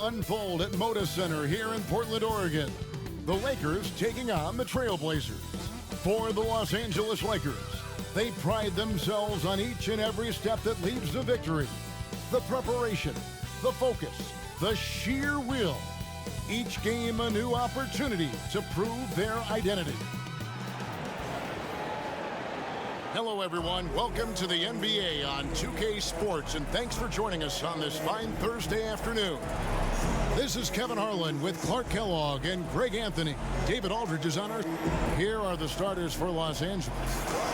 Unfold at Moda Center here in Portland, Oregon. The Lakers taking on the Trailblazers. For the Los Angeles Lakers, they pride themselves on each and every step that leads to victory. The preparation, the focus, the sheer will. Each game a new opportunity to prove their identity. Hello everyone, welcome to the NBA on 2K Sports, and thanks for joining us on this fine Thursday afternoon. This is Kevin Harlan with Clark Kellogg and Greg Anthony. David Aldridge is on our... Here are the starters for Los Angeles.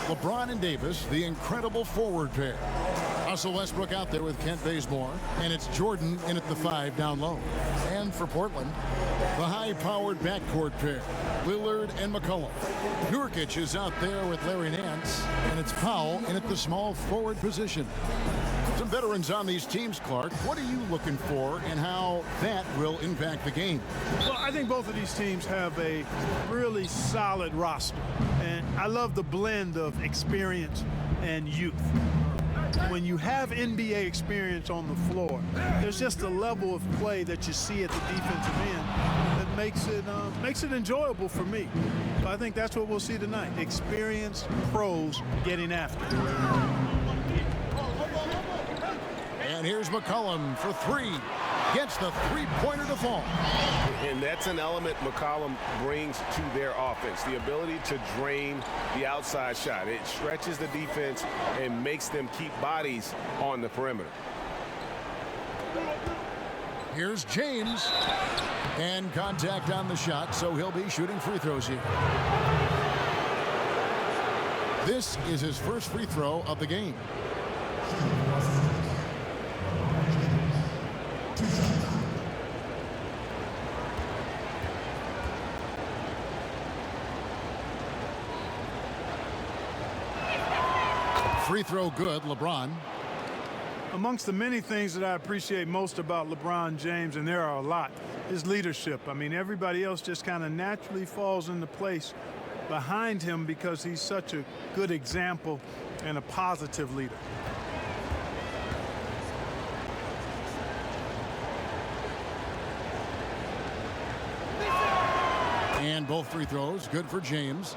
LeBron and Davis, the incredible forward pair. Russell Westbrook out there with Kent Bazemore, and it's Jordan in at the 5 down low. And for Portland, the high-powered backcourt pair, Lillard and McCollum. Nurkic is out there with Larry Nance, and it's Powell in at the small forward position. Some veterans on these teams, Clark. What are you looking for and how that will impact the game? Well, I think both of these teams have a really solid roster, and I love the blend of experience and youth. When you have NBA experience on the floor, there's just a level of play that you see at the defensive end that makes it enjoyable for me. So I think that's what we'll see tonight. Experienced pros getting after it. And here's McCollum for 3. Gets the three-pointer to fall. And that's an element McCollum brings to their offense, the ability to drain the outside shot. It stretches the defense and makes them keep bodies on the perimeter. Here's James. And contact on the shot, so he'll be shooting free throws here. This is his first free throw of the game. Free throw good, LeBron. Amongst the many things that I appreciate most about LeBron James, and there are a lot, is leadership. I mean, everybody else just kind of naturally falls into place behind him because he's such a good example and a positive leader. And both free throws, good for James.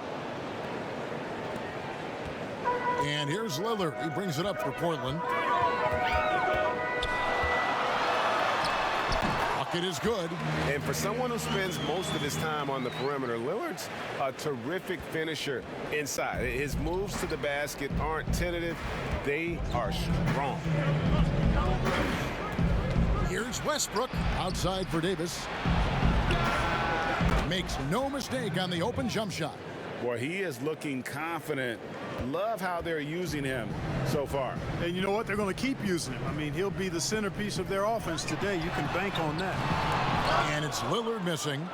And here's Lillard. He brings it up for Portland. Bucket is good. And for someone who spends most of his time on the perimeter, Lillard's a terrific finisher inside. His moves to the basket aren't tentative. They are strong. Here's Westbrook outside for Davis. Makes no mistake on the open jump shot. Boy, he is looking confident. Love how they're using him so far. And you know what? They're going to keep using him. I mean, he'll be the centerpiece of their offense today. You can bank on that. And it's Lillard missing.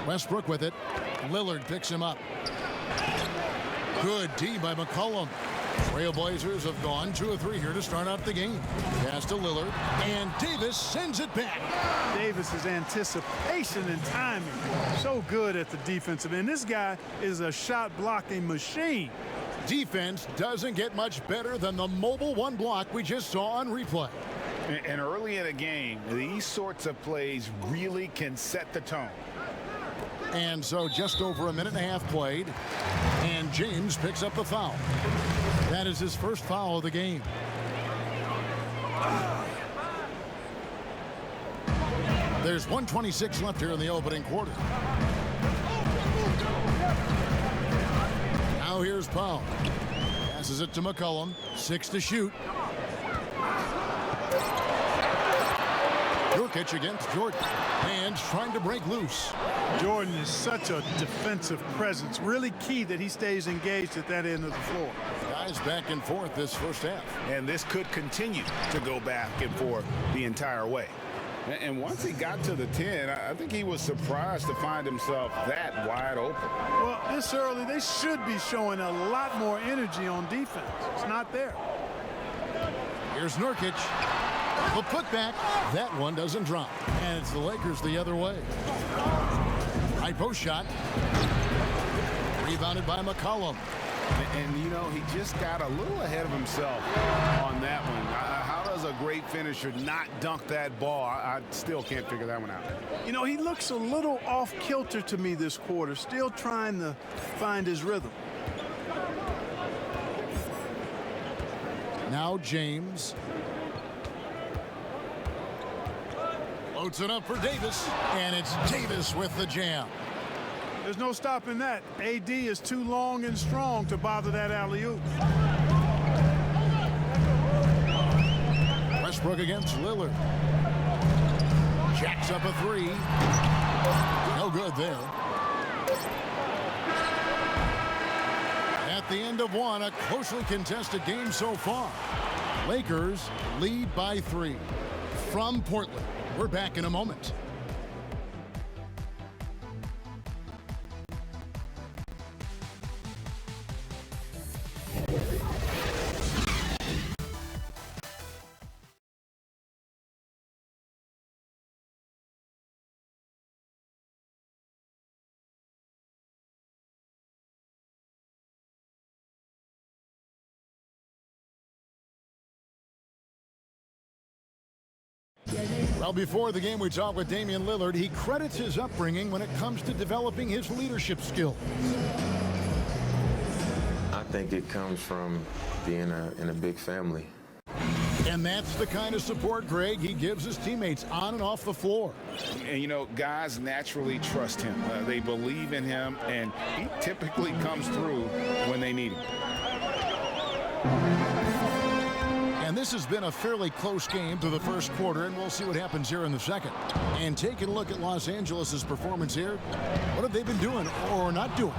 Westbrook with it. Lillard picks him up. Good D by McCollum. Trailblazers have gone 2 of 3 here to start out the game. Pass to Lillard, and Davis sends it back. Davis's anticipation and timing, so good at the defensive end. This guy is a shot-blocking machine. Defense doesn't get much better than the mobile one block we just saw on replay. And early in a game, these sorts of plays really can set the tone. And so just over a minute and a half played, and James picks up the foul. That is his first foul of the game. There's 1:26 left here in the opening quarter. Now here's Powell. Passes it to McCollum. 6 to shoot. Nurkic against Jordan. And trying to break loose. Jordan is such a defensive presence. Really key that he stays engaged at that end of the floor. Guys back and forth this first half. And this could continue to go back and forth the entire way. And once he got to the 10, I think he was surprised to find himself that wide open. Well, this early, they should be showing a lot more energy on defense. It's not there. Here's Nurkic. The putback. That one doesn't drop. And it's the Lakers the other way. High post shot. Rebounded by McCollum. And, you know, he just got a little ahead of himself on that one. How does a great finisher not dunk that ball? I still can't figure that one out. You know, he looks a little off kilter to me this quarter, still trying to find his rhythm. Now James. Loads it up for Davis, and it's Davis with the jam. There's no stopping that. AD is too long and strong to bother that alley-oop. Westbrook against Lillard. Jacks up a three. No good there. At the end of one, a closely contested game so far. Lakers lead by 3. From Portland, we're back in a moment. Well, before the game, we talked with Damian Lillard. He credits his upbringing when it comes to developing his leadership skills. I think it comes from being in a big family. And that's the kind of support, Greg, he gives his teammates on and off the floor. And, you know, guys naturally trust him. They believe in him, and he typically comes through when they need him. And this has been a fairly close game through the first quarter, and we'll see what happens here in the second. And taking a look at Los Angeles' performance here, what have they been doing or not doing?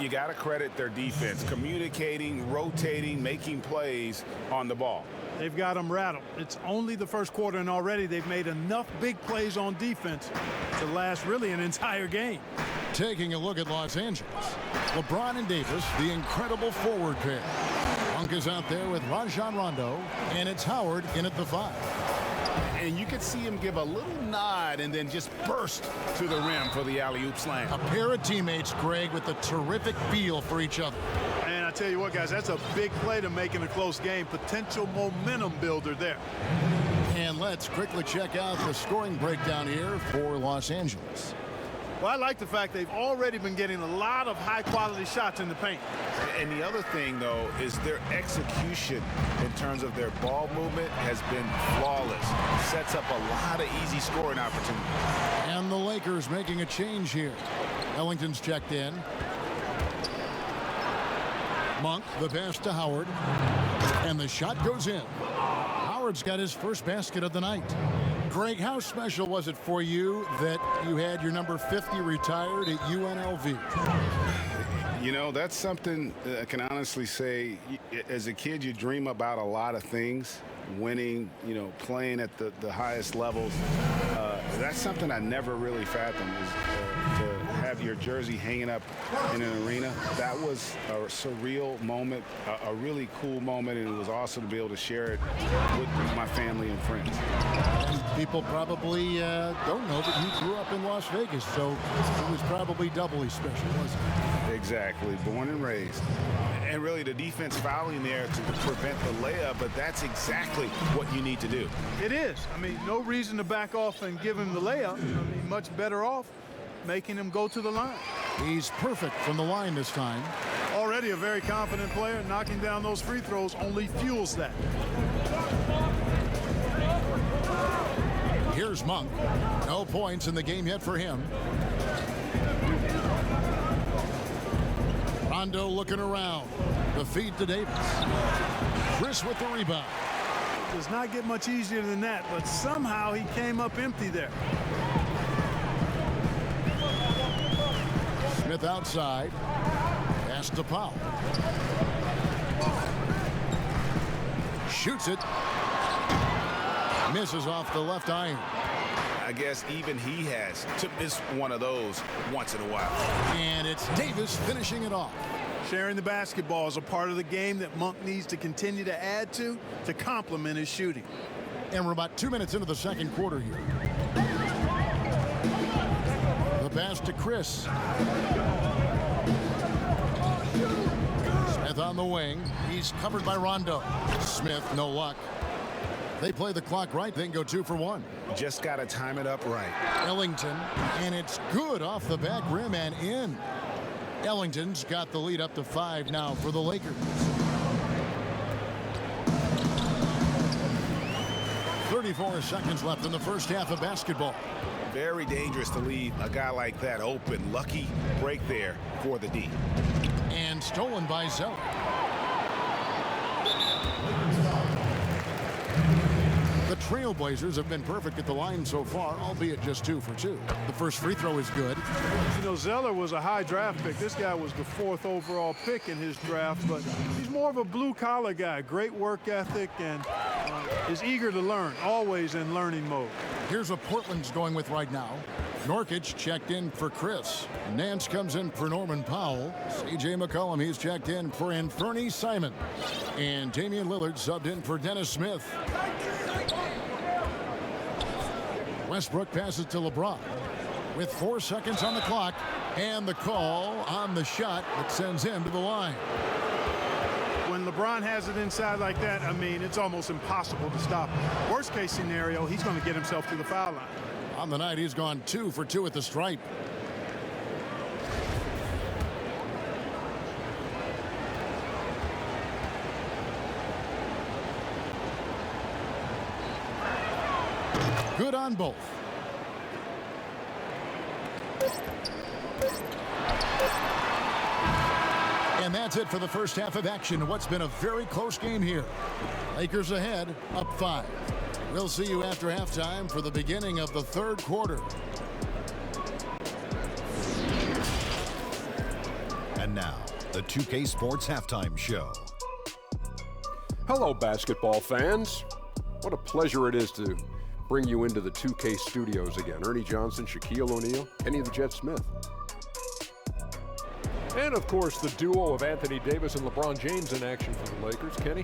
You got to credit their defense, communicating, rotating, making plays on the ball. They've got them rattled. It's only the first quarter, and already they've made enough big plays on defense to last really an entire game. Taking a look at Los Angeles, LeBron and Davis, the incredible forward pair. Monk is out there with Rajon Rondo, and it's Howard in at the 5. And you could see him give a little nod and then just burst to the rim for the alley-oop slam. A pair of teammates, Greg, with a terrific feel for each other. And I tell you what, guys, that's a big play to make in a close game. Potential momentum builder there. And let's quickly check out the scoring breakdown here for Los Angeles. Well, I like the fact they've already been getting a lot of high-quality shots in the paint. And the other thing, though, is their execution in terms of their ball movement has been flawless. Sets up a lot of easy scoring opportunities. And the Lakers making a change here. Ellington's checked in. Monk, the pass to Howard. And the shot goes in. Howard's got his first basket of the night. Greg, how special was it for you that you had your number 50 retired at UNLV? You know, that's something I can honestly say. As a kid, you dream about a lot of things. Winning, you know, playing at the highest levels. That's something I never really fathomed, is to have your jersey hanging up in an arena. That was a surreal moment, a really cool moment, and it was awesome to be able to share it with my family and friends. And people probably don't know that you grew up in Las Vegas, so it was probably doubly special, wasn't it? Exactly, born and raised. And really the defense fouling there to prevent the layup, but that's exactly what you need to do. It is. I mean, no reason to back off and give him the layup. I mean, much better off making him go to the line. He's perfect from the line this time. Already a very confident player. Knocking down those free throws only fuels that. Here's Monk. No points in the game yet for him. Rondo looking around. The feed to Davis. Chris with the rebound. Does not get much easier than that, but somehow he came up empty there. Smith outside. Pass to Powell. Shoots it. Misses off the left iron. I guess even he has to miss one of those once in a while. And it's Davis finishing it off. Sharing the basketball is a part of the game that Monk needs to continue to add to complement his shooting. And we're about 2 minutes into the second quarter here. The pass to Chris. Smith on the wing. He's covered by Rondo. Smith, no luck. They play the clock right, then go 2 for 1. Just got to time it up right. Ellington, and it's good off the back rim and in. Ellington's got the lead up to 5 now for the Lakers. 34 seconds left in the first half of basketball. Very dangerous to leave a guy like that open. Lucky break there for the D. And stolen by Zeller. The Trailblazers have been perfect at the line so far, albeit just 2 for 2. The first free throw is good. You know, Zeller was a high draft pick. This guy was the 4th overall pick in his draft, but he's more of a blue-collar guy. Great work ethic and is eager to learn, always in learning mode. Here's what Portland's going with right now. Norkic checked in for Chris. Nance comes in for Norman Powell. C.J. McCollum, he's checked in for Anthony Simon. And Damian Lillard subbed in for Dennis Smith. Westbrook passes to LeBron with 4 seconds on the clock, and the call on the shot that sends him to the line. When LeBron has it inside like that, I mean, it's almost impossible to stop. Worst case scenario, he's going to get himself to the foul line. On the night, he's gone 2 for 2 at the stripe. Good on both. And that's it for the first half of action. What's been a very close game here. Lakers ahead, up 5. We'll see you after halftime for the beginning of the third quarter. And now, the 2K Sports Halftime Show. Hello, basketball fans. What a pleasure it is to bring you into the 2K studios again. Ernie Johnson, Shaquille O'Neal, Kenny the Jet Smith. And, of course, the duo of Anthony Davis and LeBron James in action for the Lakers. Kenny,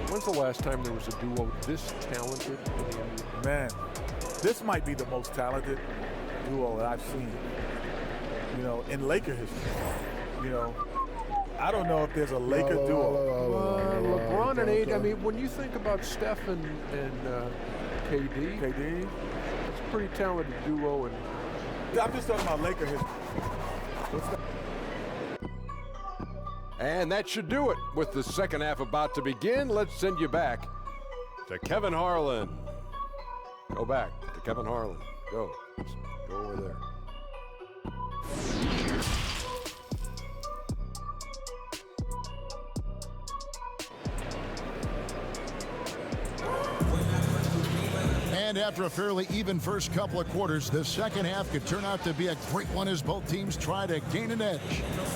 when's the last time there was a duo this talented in the NBA? Man, this might be the most talented duo that I've seen, you know, in Laker history. You know, I don't know if there's a Laker duo. LeBron and AD, I mean, when you think about Steph and KD, it's a pretty talented duo. And I'm just talking about Laker history. What's that? And that should do it. With the second half about to begin, let's send you back to Kevin Harlan. Go back to Kevin Harlan. Go. Just go over there. And after a fairly even first couple of quarters, the second half could turn out to be a great one as both teams try to gain an edge.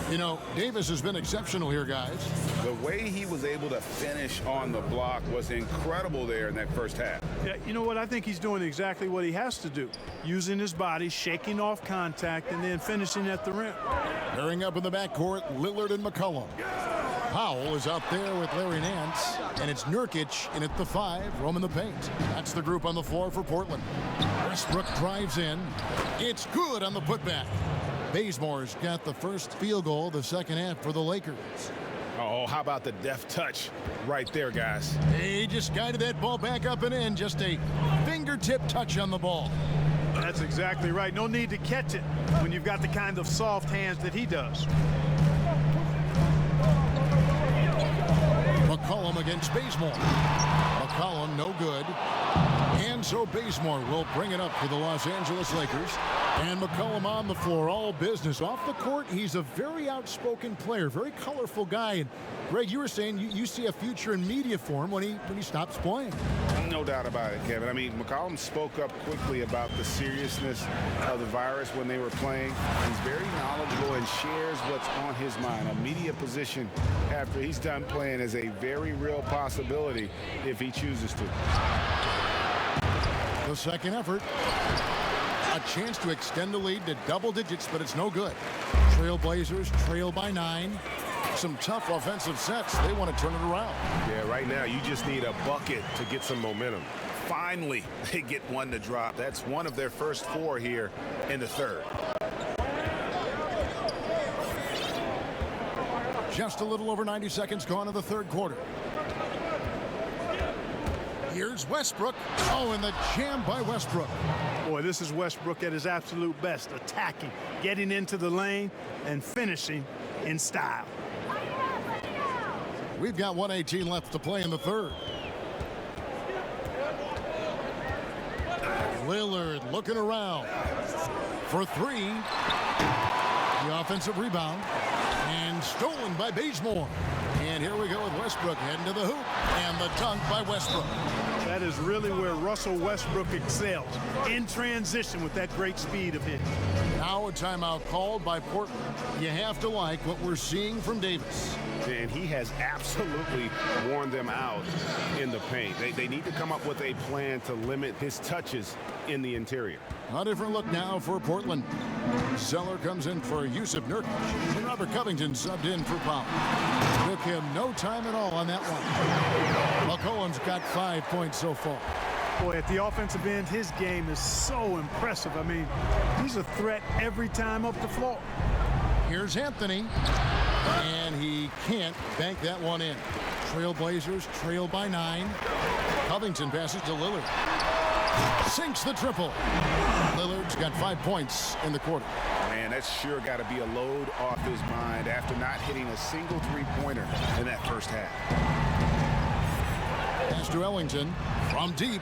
You know, Davis has been exceptional here, guys. The way he was able to finish on the block was incredible there in that first half. Yeah, you know what? I think he's doing exactly what he has to do. Using his body, shaking off contact, and then finishing at the rim. Pairing up in the backcourt, Lillard and McCollum. Powell is out there with Larry Nance, and it's Nurkic in at the 5, roaming the paint. That's the group on the floor for Portland. Westbrook drives in. It's good on the putback. Bazemore's got the first field goal of the second half for the Lakers. Oh, how about the deft touch right there, guys? He just guided that ball back up and in. Just a fingertip touch on the ball. That's exactly right. No need to catch it when you've got the kind of soft hands that he does. McCollum against Bazemore. McCollum no good. And so Bazemore will bring it up for the Los Angeles Lakers. And McCollum on the floor, all business. Off the court, he's a very outspoken player, very colorful guy. And Greg, you were saying you see a future in media for him when he stops playing. No doubt about it, Kevin. I mean, McCollum spoke up quickly about the seriousness of the virus when they were playing. He's very knowledgeable and shares what's on his mind. A media position after he's done playing is a very real possibility if he chooses to. The second effort. A chance to extend the lead to double digits, but it's no good. Trailblazers trail by 9. Some tough offensive sets. They want to turn it around. Yeah, right now you just need a bucket to get some momentum. Finally, they get one to drop. That's one of their first 4 here in the third. Just a little over 90 seconds gone in the third quarter. Here's Westbrook. Oh, and the jam by Westbrook. Boy, this is Westbrook at his absolute best, attacking, getting into the lane, and finishing in style. We've got 1:18 left to play in the third. Lillard looking around for three. The offensive rebound and stolen by Bazemore. And here we go with Westbrook heading to the hoop, and the dunk by Westbrook. That is really where Russell Westbrook excels, in transition with that great speed of his. Now a timeout called by Portland. You have to like what we're seeing from Davis. And he has absolutely worn them out in the paint. They need to come up with a plan to limit his touches in the interior. A different look now for Portland. Zeller comes in for Yusuf Nurkic. And Robert Covington subbed in for Powell. Took him no time at all on that one. McCollum's got 5 points so far. Boy, at the offensive end, his game is so impressive. I mean, he's a threat every time up the floor. Here's Anthony. And he can't bank that one in. Trailblazers trail by 9. Covington passes to Lillard. Sinks the triple. Lillard's got 5 points in the quarter. Man, that's sure got to be a load off his mind after not hitting a single three-pointer in that first half. Pass to Ellington from deep.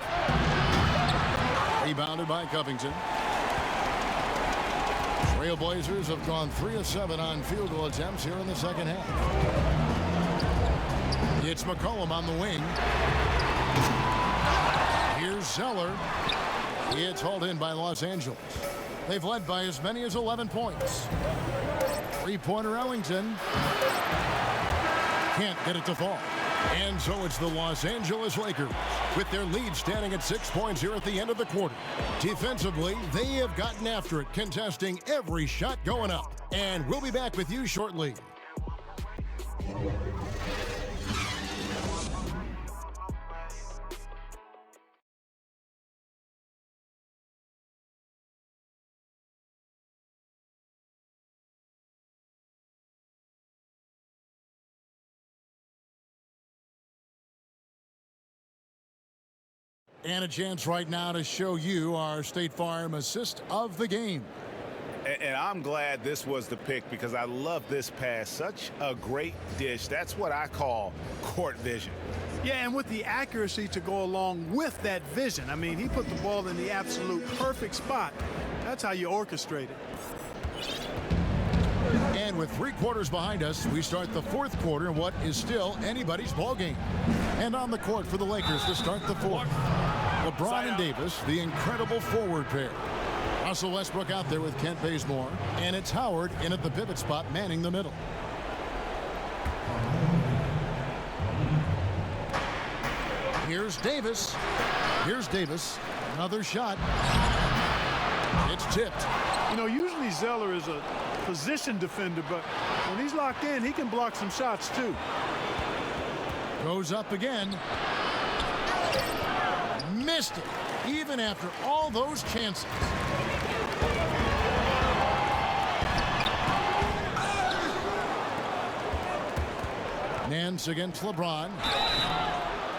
Rebounded by Covington. Trailblazers have gone 3 of 7 on field goal attempts here in the second half. It's McCollum on the wing. Here's Zeller. It's hauled in by Los Angeles. They've led by as many as 11 points. Three-pointer Ellington. Can't get it to fall. And so it's the Los Angeles Lakers with their lead standing at 6 points here at the end of the quarter. Defensively, they have gotten after it, contesting every shot going up. And we'll be back with you shortly. And a chance right now to show you our State Farm assist of the game. And I'm glad this was the pick because I love this pass. Such a great dish. That's what I call court vision. Yeah, and with the accuracy to go along with that vision. I mean, he put the ball in the absolute perfect spot. That's how you orchestrate it. And with 3 quarters behind us, we start the fourth quarter in what is still anybody's ball game. And on the court for the Lakers to start the fourth. LeBron and Davis, the incredible forward pair. Russell Westbrook out there with Kent Bazemore. And it's Howard in at the pivot spot, manning the middle. Here's Davis. Here's Davis. Another shot. It's tipped. You know, usually Zeller is a position defender, but when he's locked in, he can block some shots too. Goes up again. Missed it, even after all those chances. Nance against LeBron.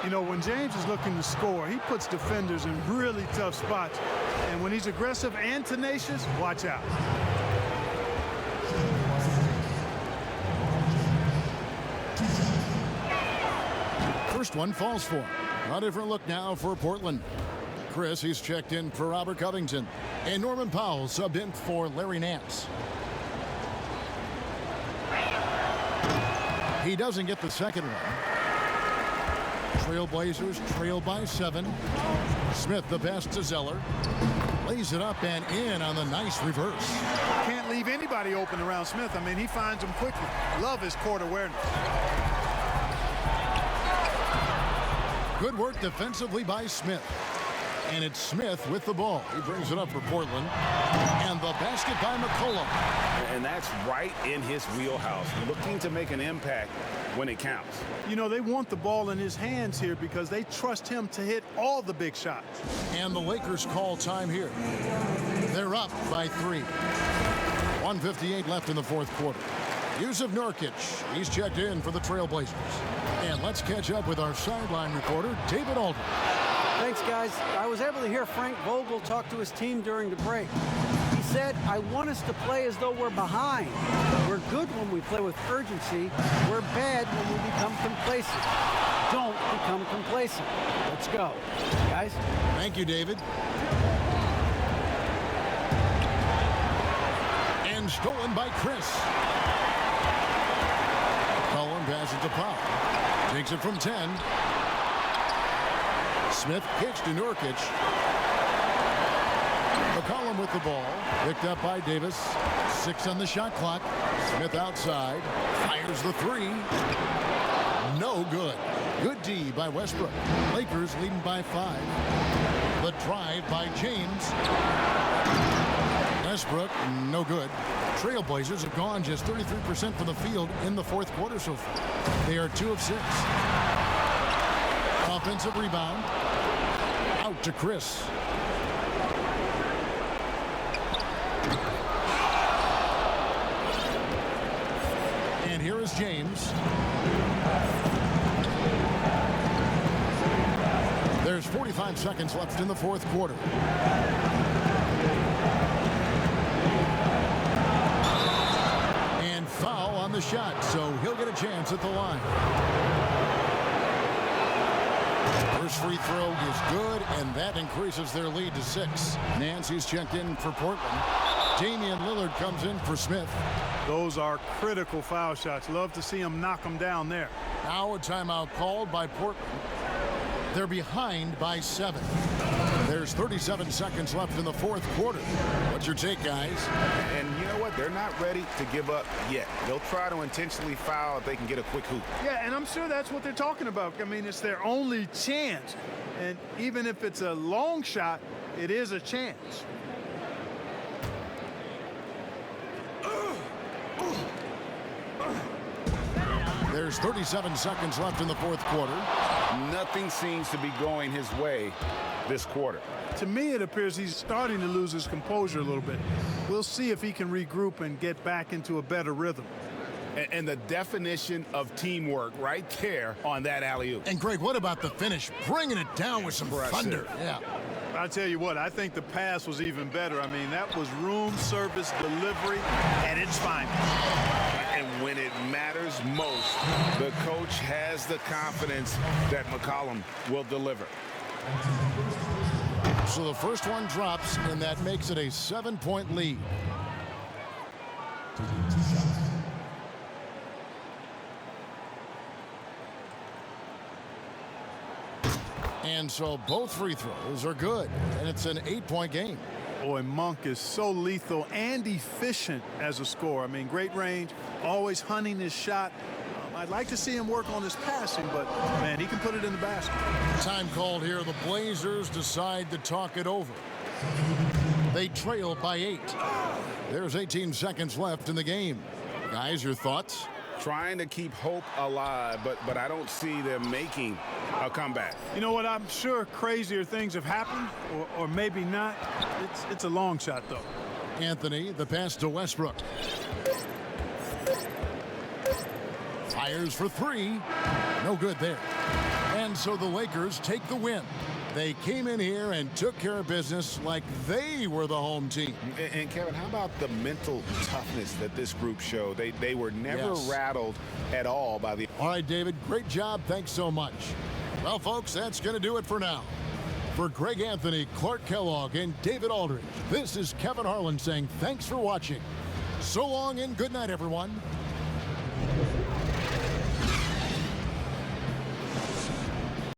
You know, when James is looking to score, he puts defenders in really tough spots. And when he's aggressive and tenacious, watch out. First one falls for him. A different look now for Portland. Chris, he's checked in for Robert Covington. And Norman Powell subbed in for Larry Nance. He doesn't get the second one. Trailblazers trail by 7. Smith the pass to Zeller. Lays it up and in on the nice reverse. Can't leave anybody open around Smith. I mean, he finds them quickly. Love his court awareness. Good work defensively by Smith. And it's Smith with the ball. He brings it up for Portland. And the basket by McCollum. And that's right in his wheelhouse, looking to make an impact when it counts. You know, they want the ball in his hands here because they trust him to hit all the big shots. And the Lakers call time here. They're up by 3. 1:58 left in the fourth quarter. Yusuf Nurkic, he's checked in for the Trailblazers. And let's catch up with our sideline reporter, David Aldridge. Thanks, guys. I was able to hear Frank Vogel talk to his team during the break. He said, I want us to play as though we're behind. We're good when we play with urgency. We're bad when we become complacent. Don't become complacent. Let's go. Guys? Thank you, David. And stolen by Chris. Cullen passes to Powell. Takes it from 10. Smith kicks to Nurkic. McCollum with the ball. Picked up by Davis. 6 on the shot clock. Smith outside. Fires the 3. No good. Good D by Westbrook. Lakers leading by 5. The drive by James. Westbrook, no good. Trailblazers have gone just 33% from the field in the fourth quarter so far. They are 2 of 6. Offensive rebound. Out to Chris. And here is James. There's 45 seconds left in the fourth quarter. And foul on the shot, so he'll get a chance at the line. First free throw is good, and that increases their lead to 6. Nancy's checked in for Portland. Damian Lillard comes in for Smith. Those are critical foul shots. Love to see him knock them down there. Now a timeout called by Portland. They're behind by 7. There's 37 seconds left in the fourth quarter. What's your take, guys? And you know what? They're not ready to give up yet. They'll try to intentionally foul if they can get a quick hoop. Yeah, and I'm sure that's what they're talking about. I mean, it's their only chance. And even if it's a long shot, it is a chance. There's 37 seconds left in the fourth quarter. Nothing seems to be going his way this quarter. To me, it appears he's starting to lose his composure a little bit. We'll see if he can regroup and get back into a better rhythm. And the definition of teamwork right there on that alley-oop. And Greg, what about the finish? Bringing it down with some thunder. Yeah. I'll tell you what, I think the pass was even better. I mean, that was room service delivery at its finest. And when it matters most, the coach has the confidence that McCollum will deliver. So the first one drops, and that makes it a 7-point lead. And so both free throws are good, and it's an 8-point game. Boy, Monk is so lethal and efficient as a scorer. I mean, great range, always hunting his shot. I'd like to see him work on his passing, but, man, he can put it in the basket. Time called here. The Blazers decide to talk it over. They trail by 8. There's 18 seconds left in the game. Guys, your thoughts? Trying to keep hope alive, but I don't see them making a comeback. You know what? I'm sure crazier things have happened, or maybe not. It's a long shot, though. Anthony, the pass to Westbrook. Fires for 3. No good there. And so the Lakers take the win. They came in here and took care of business like they were the home team. And Kevin, how about the mental toughness that this group showed? They were never rattled at all by the... All right, David, great job. Thanks so much. Well, folks, that's going to do it for now. For Greg Anthony, Clark Kellogg, and David Aldridge, this is Kevin Harlan saying thanks for watching. So long and good night, everyone.